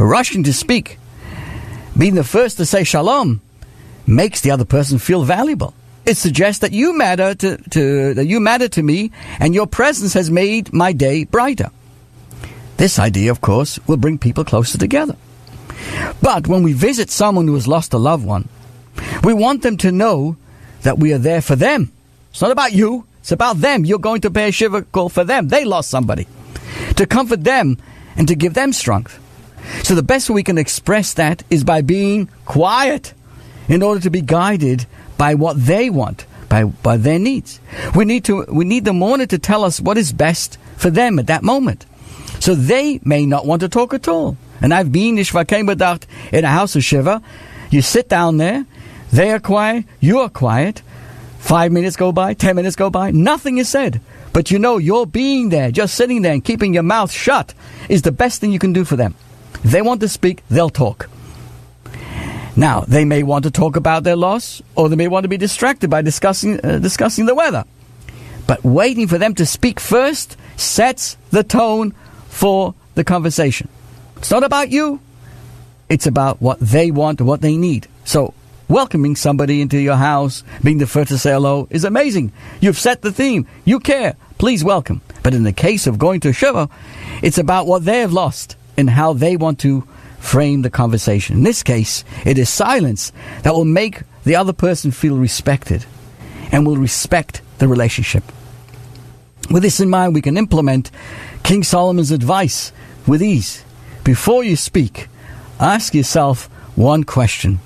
rushing to speak, being the first to say shalom, makes the other person feel valuable. It suggests that you matter to me, and your presence has made my day brighter. This idea, of course, will bring people closer together. But when we visit someone who has lost a loved one, we want them to know that we are there for them. It's not about you. It's about them. You're going to pay a shiva call for them. They lost somebody. To comfort them and to give them strength. So the best way we can express that is by being quiet in order to be guided by what they want, by their needs. We need the mourner to tell us what is best for them at that moment. So they may not want to talk at all. And I've been in a house of shiva. You sit down there, they are quiet, you are quiet. 5 minutes go by, 10 minutes go by, nothing is said. But you know, your being there, just sitting there and keeping your mouth shut is the best thing you can do for them. If they want to speak, they'll talk. Now, they may want to talk about their loss, or they may want to be distracted by discussing the weather. But waiting for them to speak first sets the tone for the conversation. It's not about you. It's about what they want, what they need. So, welcoming somebody into your house, being the first to say hello, is amazing. You've set the theme. You care. Please welcome. But in the case of going to a shiva, it's about what they have lost and how they want to frame the conversation. In this case, it is silence that will make the other person feel respected and will respect the relationship. With this in mind, we can implement King Solomon's advice with ease. Before you speak, ask yourself one question.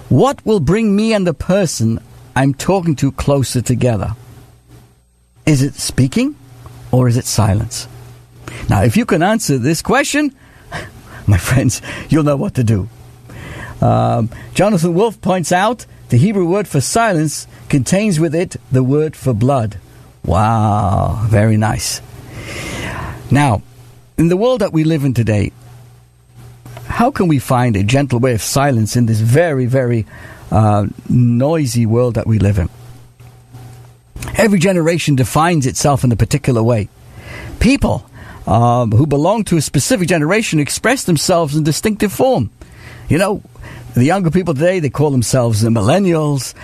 What will bring me and the person I'm talking to closer together? Is it speaking or is it silence? Now, if you can answer this question, my friends, you'll know what to do. Jonathan Wolfe points out the Hebrew word for silence contains with it the word for blood. Wow, very nice. Now, in the world that we live in today, how can we find a gentle way of silence in this very, very noisy world that we live in? Every generation defines itself in a particular way. People who belong to a specific generation express themselves in distinctive form. You know, the younger people today, they call themselves the millennials.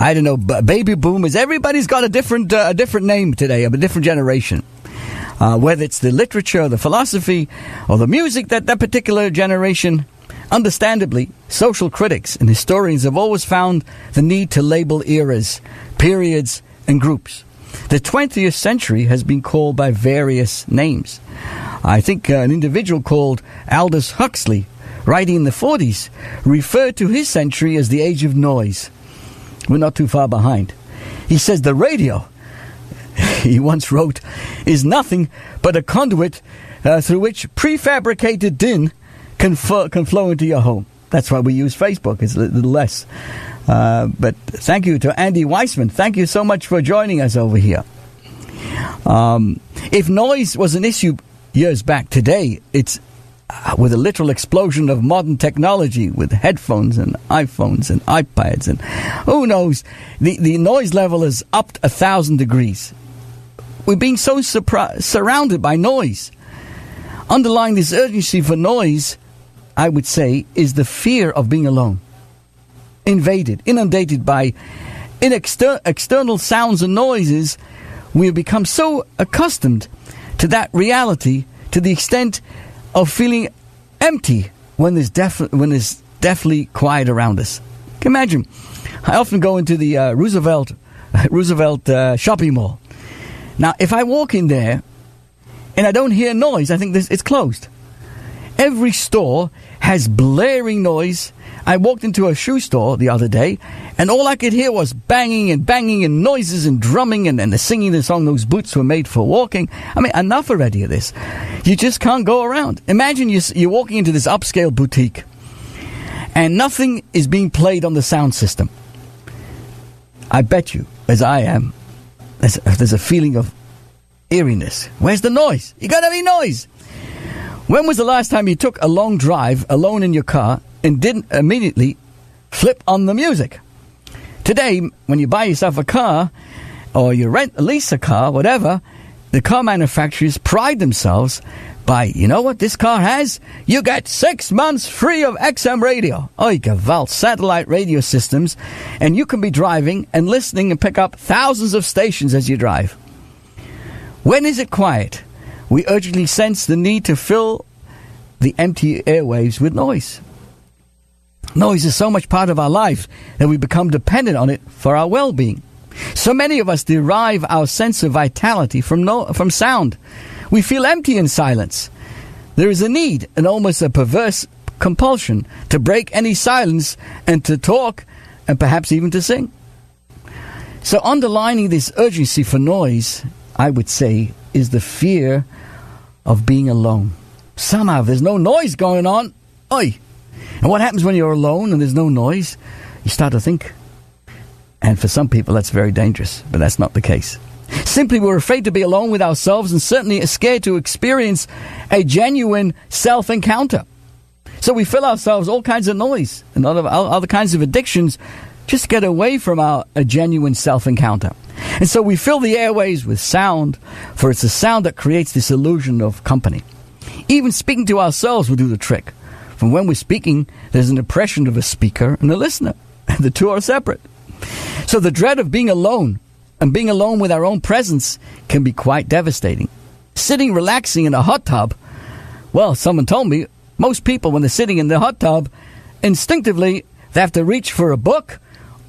I don't know, baby boomers. Everybody's got a different name today of a different generation. Whether it's the literature, the philosophy, or the music that particular generation. Understandably, social critics and historians have always found the need to label eras, periods, and groups. The 20th century has been called by various names. I think an individual called Aldous Huxley, writing in the 40s, referred to his century as the age of noise. We're not too far behind. He says the radio, he once wrote, is nothing but a conduit through which prefabricated din can flow into your home. That's why we use Facebook. It's a little less. But thank you to Andy Weissman. Thank you so much for joining us over here. If noise was an issue years back, today it's with a literal explosion of modern technology with headphones and iPhones and iPads and who knows, the noise level is up 1,000 degrees. We're being so surrounded by noise. Underlying this urgency for noise, I would say, is the fear of being alone. Inundated by external sounds and noises, we have become so accustomed to that reality to the extent of feeling empty when there's definitely quiet around us. Imagine, I often go into the Roosevelt shopping mall. Now, if I walk in there and I don't hear noise, I think it's closed. Every store has blaring noise. I walked into a shoe store the other day, and all I could hear was banging and noises and drumming and the singing the song, those boots were made for walking. I mean, enough already of this. You just can't go around. Imagine you're walking into this upscale boutique, and nothing is being played on the sound system. I bet you, as I am, there's a feeling of eeriness. Where's the noise? You gotta be noise. When was the last time you took a long drive alone in your car and didn't immediately flip on the music? Today, when you buy yourself a car, or you lease a car, whatever, the car manufacturers pride themselves by, you know what this car has? You get 6 months free of XM radio. Oi, gewalt, satellite radio systems. And you can be driving and listening and pick up thousands of stations as you drive. When is it quiet? We urgently sense the need to fill the empty airwaves with noise. Noise is so much part of our life that we become dependent on it for our well-being. So many of us derive our sense of vitality from sound. We feel empty in silence. There is a need and almost a perverse compulsion to break any silence and to talk and perhaps even to sing. So underlining this urgency for noise, I would say, is the fear of being alone. Somehow, if there's no noise going on, oi! And what happens when you're alone and there's no noise? You start to think. And for some people, that's very dangerous, but that's not the case. Simply, we're afraid to be alone with ourselves and certainly scared to experience a genuine self-encounter. So we fill ourselves all kinds of noise and other kinds of addictions just to get away from a genuine self-encounter. And so we fill the airways with sound, for it's the sound that creates this illusion of company. Even speaking to ourselves will do the trick. From when we're speaking, there's an impression of a speaker and a listener. And the two are separate. So the dread of being alone and being alone with our own presence can be quite devastating. Sitting relaxing in a hot tub, well, someone told me, most people when they're sitting in the hot tub, instinctively they have to reach for a book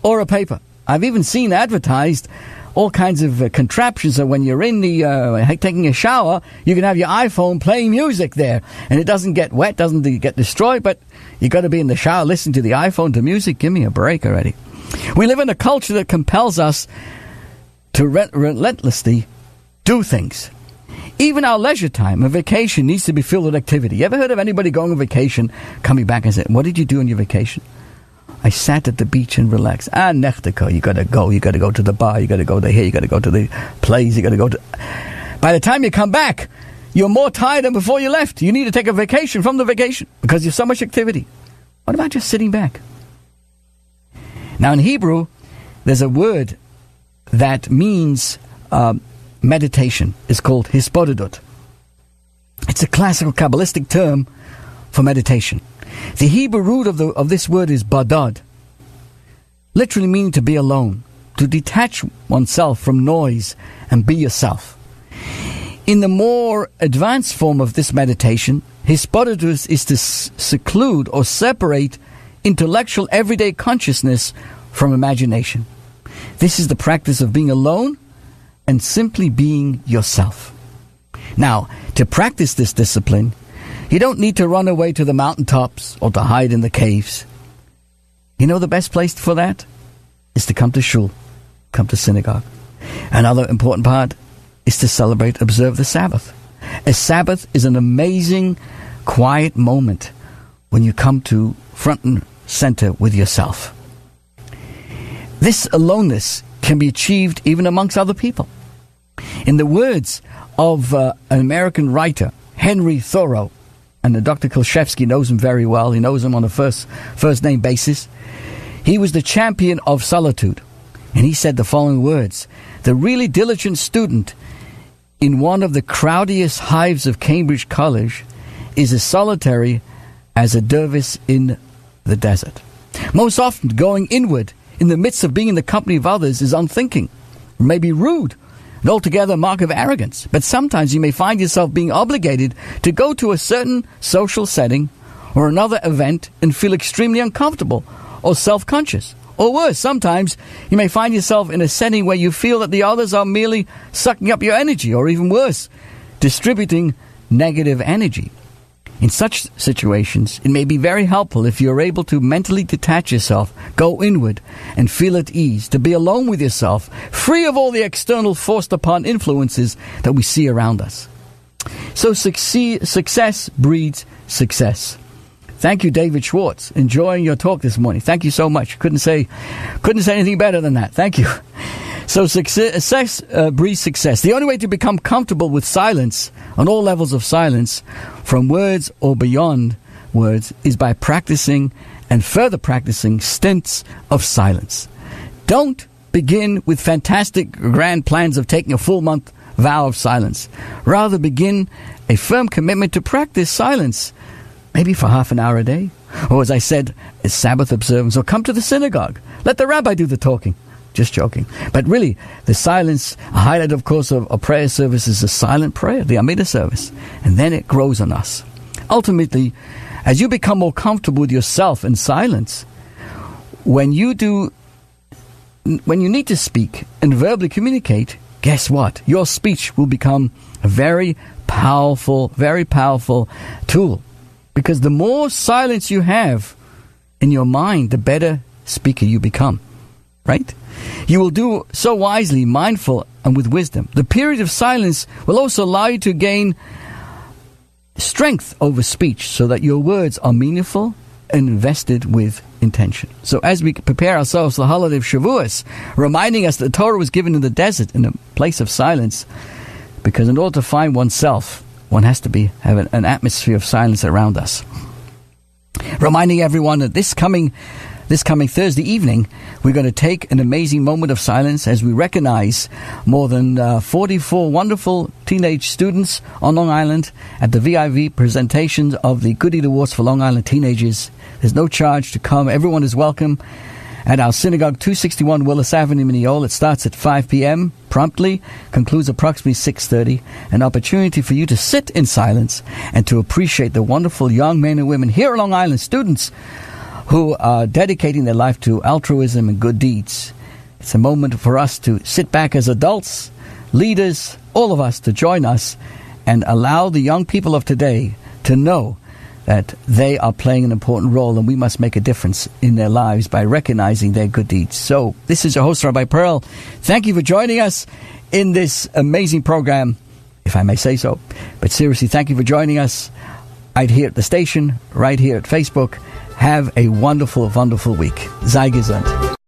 or a paper. I've even seen advertised all kinds of contraptions that when you're in the taking a shower, you can have your iPhone playing music there. And it doesn't get wet, doesn't get destroyed, but you got to be in the shower listening to the iPhone to music. Give me a break already. We live in a culture that compels us to relentlessly do things. Even our leisure time, a vacation, needs to be filled with activity. You ever heard of anybody going on vacation, coming back and saying, what did you do on your vacation? I sat at the beach and relaxed. Nechtiko, you got to go. You got to go to the bar. You got to go to here. You got to go to the plays. You got to go to... By the time you come back, you're more tired than before you left. You need to take a vacation from the vacation because there's so much activity. What about just sitting back? Now in Hebrew, there's a word that means meditation. It's called hispodedut. It's a classical Kabbalistic term for meditation. The Hebrew root of this word is badad, literally meaning to be alone, to detach oneself from noise and be yourself. In the more advanced form of this meditation, hispodedus is to seclude or separate intellectual everyday consciousness from imagination. This is the practice of being alone and simply being yourself. Now, to practice this discipline, you don't need to run away to the mountaintops or to hide in the caves. You know the best place for that is to come to shul, come to synagogue. Another important part is to observe the Sabbath. A Sabbath is an amazing, quiet moment when you come to front and center with yourself. This aloneness can be achieved even amongst other people. In the words of an American writer, Henry Thoreau, and Dr. Kolshevsky knows him very well. He knows him on a first name basis. He was the champion of solitude. And he said the following words: the really diligent student in one of the crowdiest hives of Cambridge College is as solitary as a dervish in the desert. Most often, going inward in the midst of being in the company of others is unthinking, or maybe rude, and altogether a mark of arrogance. But sometimes you may find yourself being obligated to go to a certain social setting or another event and feel extremely uncomfortable or self-conscious. Or worse, sometimes you may find yourself in a setting where you feel that the others are merely sucking up your energy, or even worse, distributing negative energy. In such situations, it may be very helpful if you're able to mentally detach yourself, go inward, and feel at ease, to be alone with yourself, free of all the external forced-upon influences that we see around us. So success breeds success. Thank you, David Schwartz. Enjoying your talk this morning. Thank you so much. Couldn't say anything better than that. Thank you. So success breeds success. The only way to become comfortable with silence, on all levels of silence, from words or beyond words, is by practicing and further practicing stints of silence. Don't begin with fantastic grand plans of taking a full month vow of silence. Rather, begin a firm commitment to practice silence, maybe for half an hour a day. Or as I said, a Sabbath observance, or come to the synagogue. Let the rabbi do the talking. Just joking. But really, the silence, a highlight, of course, of a prayer service is a silent prayer, the Amidah service. And then it grows on us. Ultimately, as you become more comfortable with yourself in silence, when you need to speak and verbally communicate, guess what? Your speech will become a very powerful tool. Because the more silence you have in your mind, the better speaker you become. Right? You will do so wisely, mindful, and with wisdom. The period of silence will also allow you to gain strength over speech so that your words are meaningful and invested with intention. So as we prepare ourselves for the holiday of Shavuos, reminding us that the Torah was given in the desert, in a place of silence, because in order to find oneself, one has to have an atmosphere of silence around us. Reminding everyone that this coming Thursday evening, we're going to take an amazing moment of silence as we recognize more than 44 wonderful teenage students on Long Island at the VIV presentation of the Good Deed Awards for Long Island teenagers. There's no charge to come. Everyone is welcome at our synagogue, 261 Willis Avenue, Mineola. It starts at 5 p.m. promptly, concludes approximately 6:30. An opportunity for you to sit in silence and to appreciate the wonderful young men and women here on Long Island, students who are dedicating their life to altruism and good deeds. It's a moment for us to sit back as adults, leaders, all of us to join us and allow the young people of today to know that they are playing an important role and we must make a difference in their lives by recognizing their good deeds. So this is your host, Rabbi Pearl. Thank you for joining us in this amazing program, if I may say so. But seriously, thank you for joining us right here at the station, right here at Facebook. Have a wonderful, wonderful week. Sei gesund.